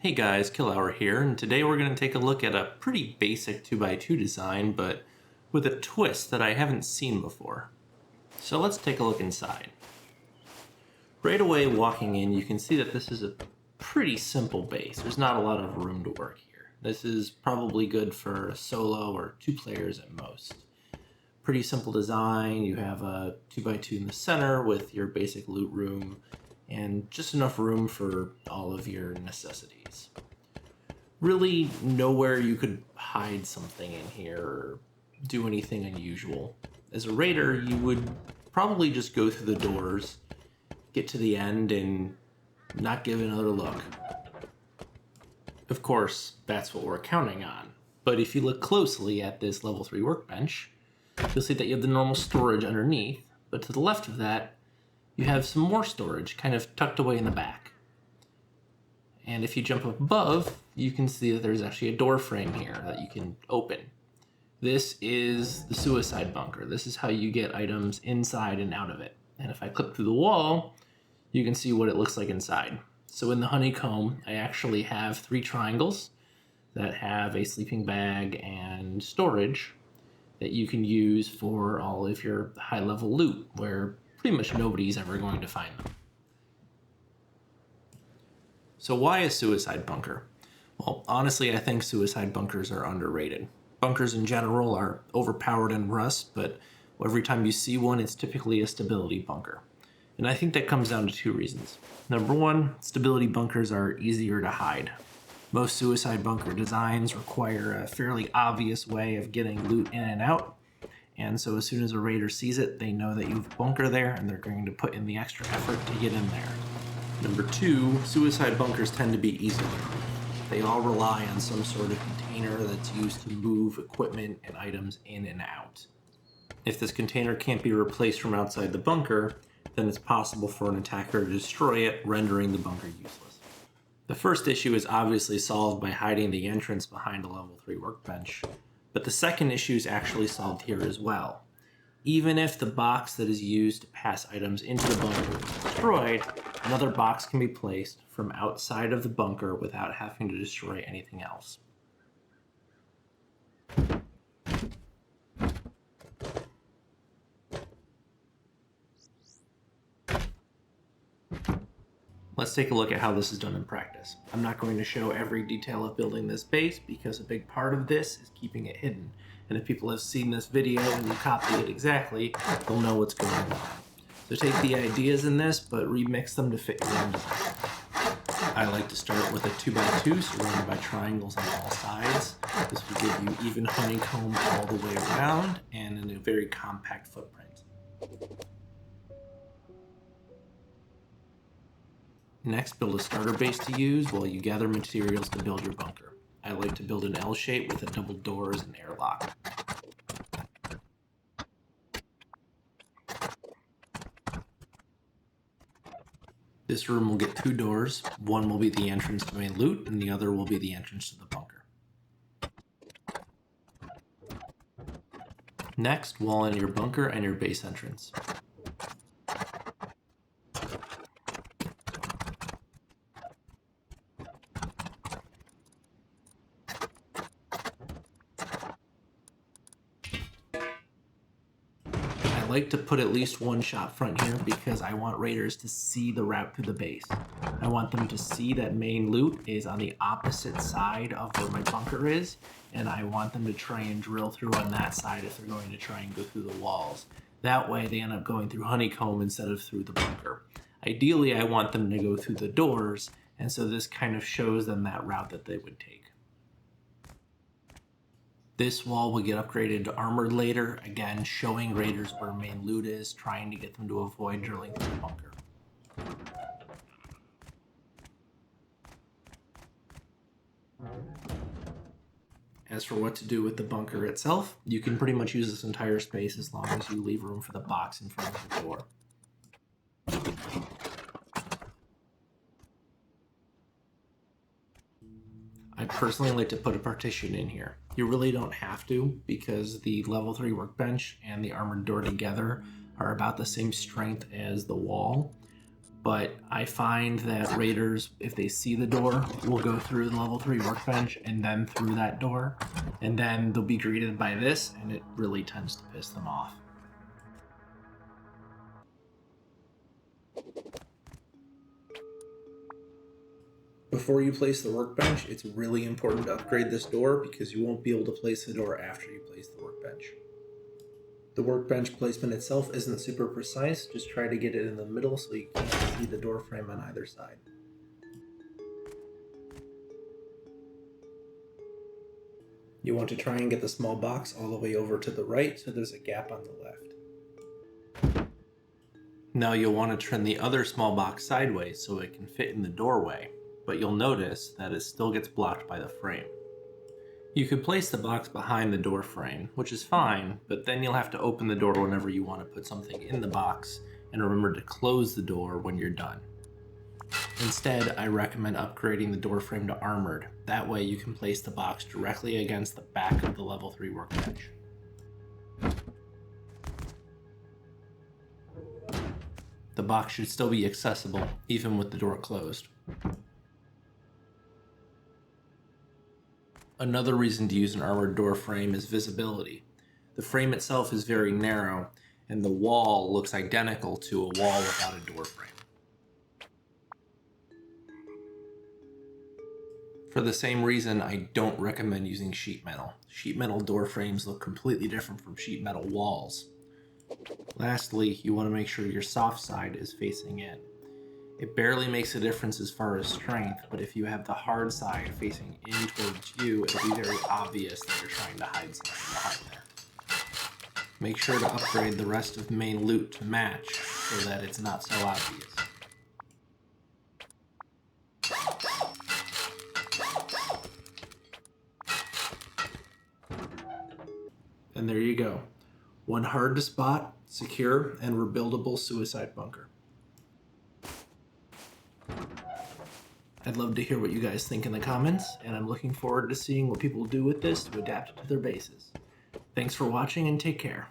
Hey guys, Killhour here, and today we're going to take a look at a pretty basic 2x2 design, but with a twist that I haven't seen before. So let's take a look inside. Right away walking in, you can see that this is a pretty simple base. There's not a lot of room to work here. This is probably good for a solo or 2 players at most. Pretty simple design. You have a 2x2 in the center with your basic loot room, and just enough room for all of your necessities. Really nowhere you could hide something in here or do anything unusual. As a raider, you would probably just go through the doors, get to the end, and not give another look. Of course, that's what we're counting on. But if you look closely at this level 3 workbench, you'll see that you have the normal storage underneath, but to the left of that, you have some more storage kind of tucked away in the back. And if you jump up above, you can see that there's actually a door frame here that you can open. This is the suicide bunker. This is how you get items inside and out of it. And if I click through the wall, you can see what it looks like inside. So in the honeycomb, I actually have 3 triangles that have a sleeping bag and storage that you can use for all of your high-level loot, where pretty much nobody's ever going to find them. So why a suicide bunker? Well, honestly, I think suicide bunkers are underrated. Bunkers in general are overpowered in Rust, but every time you see one, it's typically a stability bunker. And I think that comes down to 2 reasons. Number 1, stability bunkers are easier to hide. Most suicide bunker designs require a fairly obvious way of getting loot in and out. And so as soon as a raider sees it, they know that you have a bunker there, and they're going to put in the extra effort to get in there. Number 2, suicide bunkers tend to be easily moved. They all rely on some sort of container that's used to move equipment and items in and out. If this container can't be replaced from outside the bunker, then it's possible for an attacker to destroy it, rendering the bunker useless. The first issue is obviously solved by hiding the entrance behind a level 3 workbench. But the second issue is actually solved here as well. Even if the box that is used to pass items into the bunker is destroyed, another box can be placed from outside of the bunker without having to destroy anything else. Let's take a look at how this is done in practice. I'm not going to show every detail of building this base because a big part of this is keeping it hidden. And if people have seen this video and you copy it exactly, they'll know what's going on. So take the ideas in this, but remix them to fit your own design. I like to start with a 2x2 surrounded by triangles on all sides. This will give you even honeycomb all the way around and in a very compact footprint. Next, build a starter base to use while you gather materials to build your bunker. I like to build an L shape with a double doors and airlock. This room will get 2 doors. One will be the entrance to main loot, and the other will be the entrance to the bunker. Next, wall in your bunker and your base entrance. I like to put at least 1 shop front here because I want raiders to see the route to the base. I want them to see that main loot is on the opposite side of where my bunker is, and I want them to try and drill through on that side if they're going to try and go through the walls. That way they end up going through honeycomb instead of through the bunker. Ideally, I want them to go through the doors, and so this kind of shows them that route that they would take. This wall will get upgraded to armored later, again showing raiders where main loot is, trying to get them to avoid drilling through the bunker. As for what to do with the bunker itself, you can pretty much use this entire space as long as you leave room for the box in front of the door. I personally like to put a partition in here. You really don't have to because the level 3 workbench and the armored door together are about the same strength as the wall. but I find that raiders, if they see the door, will go through the level 3 workbench and then through that door, and then they'll be greeted by this, and it really tends to piss them off. Before you place the workbench, it's really important to upgrade this door because you won't be able to place the door after you place the workbench. The workbench placement itself isn't super precise, just try to get it in the middle so you can't see the door frame on either side. You want to try and get the small box all the way over to the right so there's a gap on the left. Now you'll want to turn the other small box sideways so it can fit in the doorway, but you'll notice that it still gets blocked by the frame. You could place the box behind the door frame, which is fine, but then you'll have to open the door whenever you want to put something in the box, and remember to close the door when you're done. Instead, I recommend upgrading the door frame to armored. That way you can place the box directly against the back of the level 3 workbench. The box should still be accessible, even with the door closed. Another reason to use an armored door frame is visibility. The frame itself is very narrow, and the wall looks identical to a wall without a door frame. For the same reason, I don't recommend using sheet metal. Sheet metal door frames look completely different from sheet metal walls. Lastly, you want to make sure your soft side is facing in. It barely makes a difference as far as strength, but if you have the hard side facing in towards you, it'll be very obvious that you're trying to hide something behind there. Make sure to upgrade the rest of main loot to match so that it's not so obvious. And there you go. One hard to spot, secure, and rebuildable suicide bunker. I'd love to hear what you guys think in the comments, and I'm looking forward to seeing what people do with this to adapt it to their bases. Thanks for watching and take care.